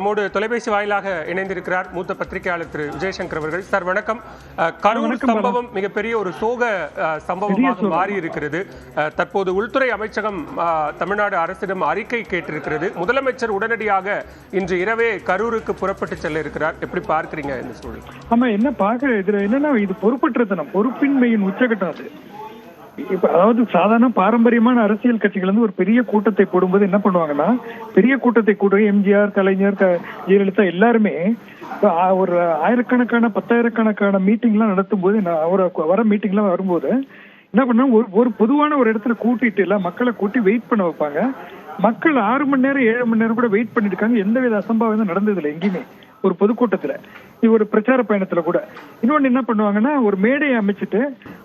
நம்மோடு தொலைபேசி வாயிலாக இணைந்திருக்கிறார் மூத்த பத்திரிகையாளர் திரு விஜயசங்கர் அவர்கள். சார் வணக்கம். கரூர் சம்பவம் மிகப்பெரிய ஒரு சோக சம்பவமாக மாறி இருக்கிறது. தற்போது உள்துறை அமைச்சகம் தமிழ்நாடு அரசிடம் அறிக்கை கேட்டிருக்கிறது. முதலமைச்சர் உடனடியாக இன்று இரவே கரூருக்கு புறப்பட்டு செல்ல இருக்கிறார். எப்படி பார்க்கிறீங்க இந்த சூழல்? ஆமா, என்ன பார்க்க இதுல என்னன்னா, இது பொறுப்பற்றத்தனம், பொறுப்பின்மையின் உச்சகட்டம் அது. இப்ப அதாவது சாதாரண பாரம்பரியமான அரசியல் கட்சிகள் வந்து ஒரு பெரிய கூட்டத்தை போடும்போது என்ன பண்ணுவாங்கன்னா, பெரிய கூட்டத்தை கூட எம்ஜிஆர், கலைஞர், ஜெயலலிதா எல்லாருமே ஒரு ஆயிரக்கணக்கான 10,000கணக்கான மீட்டிங்லாம் நடத்தும் போது வர மீட்டிங்லாம் வரும்போது என்ன பண்ணா, ஒரு பொதுவான ஒரு இடத்துல கூட்டிட்டு எல்லாம் மக்களை கூட்டி வெயிட் பண்ண வைப்பாங்க. மக்கள் 6 மணி நேரம் 7 மணி நேரம் கூட வெயிட் பண்ணிட்டு இருக்காங்க. எந்தவித அசம்பாவிதம் நடந்ததில்லை எங்கேயுமே, ஒரு பொதுக்கூட்டத்துல, ஒரு பிரச்சார பயணத்துல கூட. இன்னொன்னு என்ன பண்ணுவாங்கன்னா, ஒரு மேடையை அமைச்சிட்டு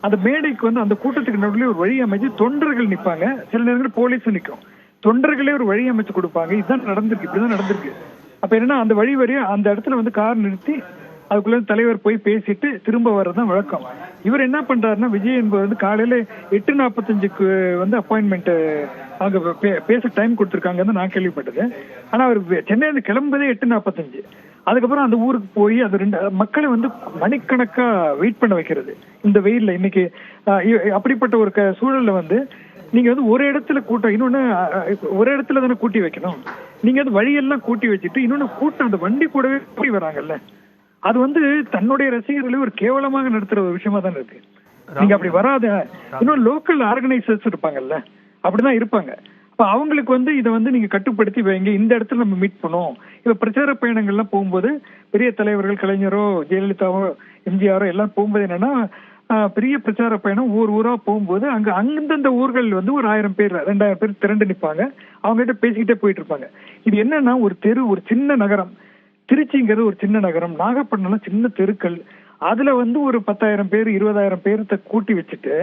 அந்த மேடைக்கு வந்து அந்த கூட்டத்துக்கு நடுவில் ஒரு வழி அமைச்சு தொண்டர்கள் நிற்பாங்க. சில நேரங்கள் போலீஸ் நிற்கும். தொண்டர்களே ஒரு வழி அமைச்சு கொடுப்பாங்க. இதுதான் நடந்திருக்கு, இப்படிதான் நடந்திருக்கு. அப்ப என்னன்னா, அந்த வழி வரையும் அந்த இடத்துல வந்து கார் நிறுத்தி அதுக்குள்ள தலைவர் போய் பேசிட்டு திரும்ப வர்றதுதான் வழக்கம். இவர் என்ன பண்றாருன்னா, விஜய் என்பவர் வந்து காலையில 8:45க்கு வந்து அப்பாயின்மெண்ட் அங்க பேச டைம் கொடுத்துருக்காங்கன்னு நான் கேள்விப்பட்டது. ஆனா அவர் சென்னையில கிளம்புறதே 8:45. அதுக்கப்புறம் அந்த ஊருக்கு போய் அது மக்களை வந்து மணிக்கணக்கா வெயிட் பண்ண வைக்கிறது இந்த வெயில்ல. இன்னைக்கு அப்படிப்பட்ட ஒரு சூழல்ல வந்து நீங்க வந்து ஒரு இடத்துல கூட்டம், இன்னொன்னு ஒரு இடத்துல தானே கூட்டி வைக்கணும். நீங்க வந்து வழியெல்லாம் கூட்டி வச்சுட்டு இன்னொன்னு கூட்டம் அந்த வண்டி கூடவே கூட்டி வராங்கல்ல, அது வந்து தன்னுடைய ரசிகர்களை ஒரு கேவலமாக நடத்துற ஒரு விஷயமா தான் இருக்கு. நீங்க அப்படி வராத. இன்னும் லோக்கல் ஆர்கனைசர்ஸ் இருப்பாங்கல்ல, அப்படிதான் இருப்பாங்க. அப்ப அவங்களுக்கு வந்து இதை வந்து நீங்க கட்டுப்படுத்தி வைங்க, இந்த இடத்துல நம்ம மீட் பண்ணுவோம். இப்ப பிரச்சார பயணங்கள்லாம் போகும்போது பெரிய தலைவர்கள், கலைஞரோ ஜெயலலிதாவோ எம்ஜிஆரோ எல்லாம் போகும்போது என்னன்னா, பெரிய பிரச்சார பயணம் ஊரா போகும்போது அந்தந்த ஊர்கள் வந்து ஒரு 1000 பேர் 2000 பேர் திரண்டு நிற்பாங்க. அவங்க கிட்ட பேசிக்கிட்டே போயிட்டு இருப்பாங்க. இது என்னன்னா, ஒரு தெரு, ஒரு சின்ன நகரம், திருச்சிங்கிறது ஒரு சின்ன நகரம், நாகப்பட்டினம் சின்ன தெருக்கள், அதுல வந்து ஒரு 10,000 பேர் 20,000 பேர்த்த கூட்டி வச்சுட்டு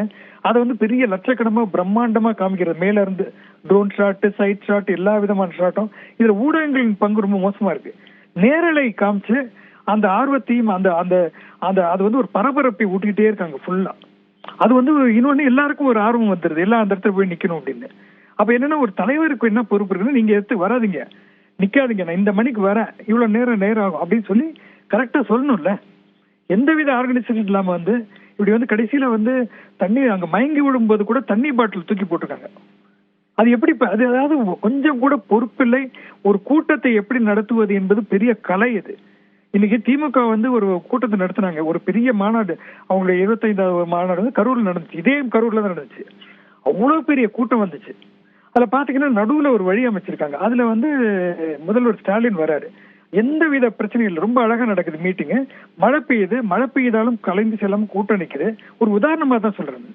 அதை வந்து பெரிய லட்சக்கணமா பிரம்மாண்டமா காமிக்கிறது. மேல இருந்து ட்ரோன் ஷாட், சைட் ஷாட், எல்லா விதமான ஷாட்டும். இதுல ஊடகங்களின் பங்கு ரொம்ப மோசமா இருக்கு. நேரலை காமிச்சு அந்த ஆர்வத்தையும் அந்த அந்த அந்த அது வந்து ஒரு பரபரப்பை ஊட்டிக்கிட்டே இருக்காங்க ஃபுல்லா. அது வந்து இன்னொன்னு எல்லாருக்கும் ஒரு ஆர்வம் வந்துருது, எல்லாம் அந்த இடத்துல போய் நிக்கணும் அப்படின்னு. அப்ப என்னன்னா, ஒரு தலைவருக்கு என்ன பொறுப்பு இருக்குன்னு, நீங்க எடுத்து வராதிங்க, நிக்காதீங்க, நான் இந்த மணிக்கு வரேன், இவ்வளவு நேரம் ஆகும் அப்படின்னு சொல்லி கரெக்டா சொல்லணும்ல. எந்தவித ஆர்கனைசேஷன் இல்லாம வந்து இப்படி வந்து கடைசியில வந்து தண்ணி அங்க மயங்கி விடும்போது கூட தண்ணி பாட்டில் தூக்கி போட்டிருக்காங்க. அது எப்படி, அது அதாவது கொஞ்சம் கூட பொறுப்பில்லை. ஒரு கூட்டத்தை எப்படி நடத்துவது என்பது பெரிய கலை. அது இன்னைக்கு திமுக வந்து ஒரு கூட்டத்தை நடத்தினாங்க, ஒரு பெரிய மாநாடு, அவங்களுடைய 25வது மாநாடு வந்து கரூர்ல நடந்துச்சு. இதே கரூர்ல தான் நடந்துச்சு. அவ்வளவு பெரிய கூட்டம் வந்துச்சு. அதுல பாத்தீங்கன்னா நடுவுல ஒரு வழி அமைச்சிருக்காங்க. அதுல வந்து முதல்வர் ஸ்டாலின் வராரு. எந்தவித பிரச்சனையும் இல்லை, ரொம்ப அழகா நடக்குது மீட்டிங்கு. மழை பெய்யுதாலும் கலைந்து செல்லாம கூட்டம் நிக்குது. ஒரு உதாரணமா தான் சொல்றேன்.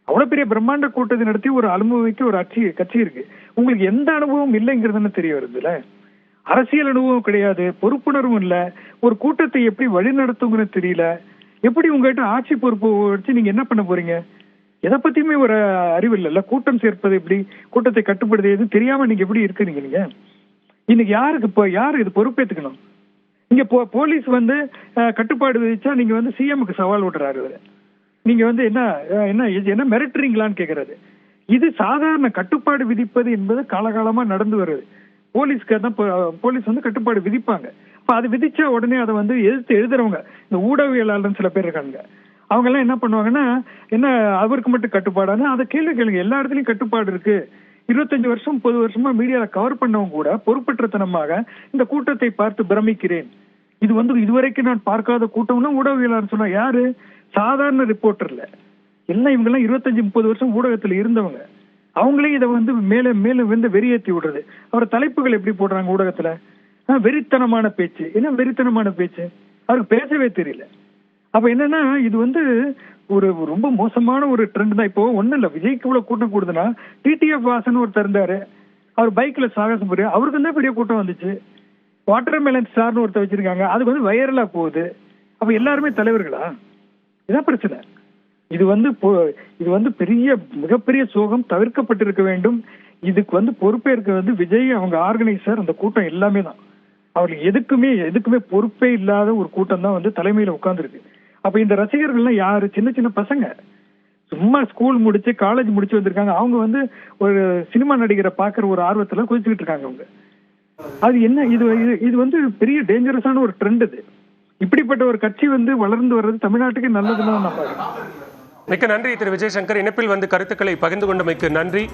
அவ்வளவு பெரிய பிரம்மாண்ட கூட்டத்தை நடத்தி ஒரு அனுபவிக்க ஒரு கட்சி இருக்கு. உங்களுக்கு எந்த அனுபவம் இல்லைங்கிறதுன்னு தெரிய வருதுல. அரசியல் அனுபவம் கிடையாது, பொறுப்புணர்வும் இல்ல, ஒரு கூட்டத்தை எப்படி வழி நடத்துங்கன்னு தெரியல. எப்படி உங்ககிட்ட ஆட்சி பொறுப்பு வச்சு நீங்க என்ன பண்ண போறீங்க? எதை பத்தியுமே ஒரு அறிவு இல்லைல்ல. கூட்டம் சேர்ப்பது எப்படி, கூட்டத்தை கட்டுப்படுத்துறது தெரியாம நீங்க எப்படி இருக்கிறீங்க? நீங்க இன்னைக்கு யாரு இது பொறுப்பேற்றுக்கணும்? இங்க போலீஸ் வந்து கட்டுப்பாடு விதிச்சா நீங்க வந்து சிஎம்க்கு சவால் விட்டுறாரு. நீங்க வந்து என்ன மிரட்டுறீங்களான்னு கேக்குறது. இது சாதாரண கட்டுப்பாடு விதிப்பது என்பது காலகாலமா நடந்து வருது. போலீஸ்க்கு தான் போலீஸ் வந்து கட்டுப்பாடு விதிப்பாங்க. அப்ப அது விதிச்சா உடனே அதை வந்து எதிர்த்து எழுதுறவங்க, இந்த ஊடகவியலாளர் சில பேர் இருக்காங்க, அவங்க எல்லாம் என்ன பண்ணுவாங்கன்னா, என்ன அவருக்கு மட்டும் கட்டுப்பாடானா அதை கேள்வி கேளுங்க. எல்லா இடத்துலயும் கட்டுப்பாடு இருக்கு. 25 வருஷம் 30 வருஷமா மீடியால கவர் பண்ணவங்க கூட பொறுப்பற்றத்தனமாக இந்த கூட்டத்தை பார்த்து பிரமிக்கிறேன், இது வந்து இதுவரைக்கும் நான் பார்க்காத கூட்டம்னா ஊடகவியலாளர் சொன்னா யாரு? சாதாரண ரிப்போர்ட்டர்ல எல்லாம் இவங்க எல்லாம் 25-30 வருஷம் ஊடகத்துல இருந்தவங்க. அவங்களே இதை வந்து மேல வந்து வெறியேற்றி விடுறது. அவர் தலைப்புகள் எப்படி போடுறாங்க ஊடகத்துல? வெறித்தனமான பேச்சு. என்ன வெறித்தனமான பேச்சு? அவருக்கு பேசவே தெரியல. அப்ப என்னன்னா, இது வந்து ஒரு ரொம்ப மோசமான ஒரு ட்ரெண்ட் தான். இப்போ ஒண்ணும் இல்ல, விஜய்க்கு இவ்வளவு கூட்டம் கூடுதுன்னா, டிடிஎஃப் வாசன் ஒருத்தர் இருந்தாரு, அவர் பைக்ல சாகசம் புரிய, அவருக்கு தான் பெரிய கூட்டம் வந்துச்சு. வாட்டர் மெலன் ஸ்டார்னு ஒருத்தர் வச்சிருக்காங்க, அதுக்கு வந்து வைரலா போகுது. அப்ப எல்லாருமே தலைவர்களா? இதான் பிரச்சனை. இது வந்து மிகப்பெரிய சோகம், தவிர்க்கப்பட்டிருக்க வேண்டும். இதுக்கு வந்து பொறுப்பேற்க வந்து விஜய், அவங்க ஆர்கனைசர், அந்த கூட்டம் எல்லாமே தான். அவருக்கு எதுக்குமே பொறுப்பே இல்லாத ஒரு கூட்டம் தான் வந்து தலைமையில உட்கார்ந்துருக்கு. அப்ப இந்த ரசிகர்கள்லாம் யாரு? சின்ன சின்ன பசங்க, சும்மா ஸ்கூல் முடிச்சு காலேஜ் முடிச்சு வந்திருக்காங்க. அவங்க வந்து ஒரு சினிமா நடிகரை பாக்குற ஒரு ஆர்வத்துல குதிச்சுக்கிட்டு இருக்காங்க. அவங்க அது என்ன இது இது வந்து பெரிய டேஞ்சரஸான ஒரு ட்ரெண்ட். இது இப்படிப்பட்ட ஒரு கட்சி வந்து வளர்ந்து வர்றது தமிழ்நாட்டுக்கு நல்லதுன்னு நம்ம. மிக்க நன்றி திரு விஜயசங்கர். இணைப்பில் வந்து கருத்துக்களை பகிர்ந்து கொண்டமைக்கு நன்றி.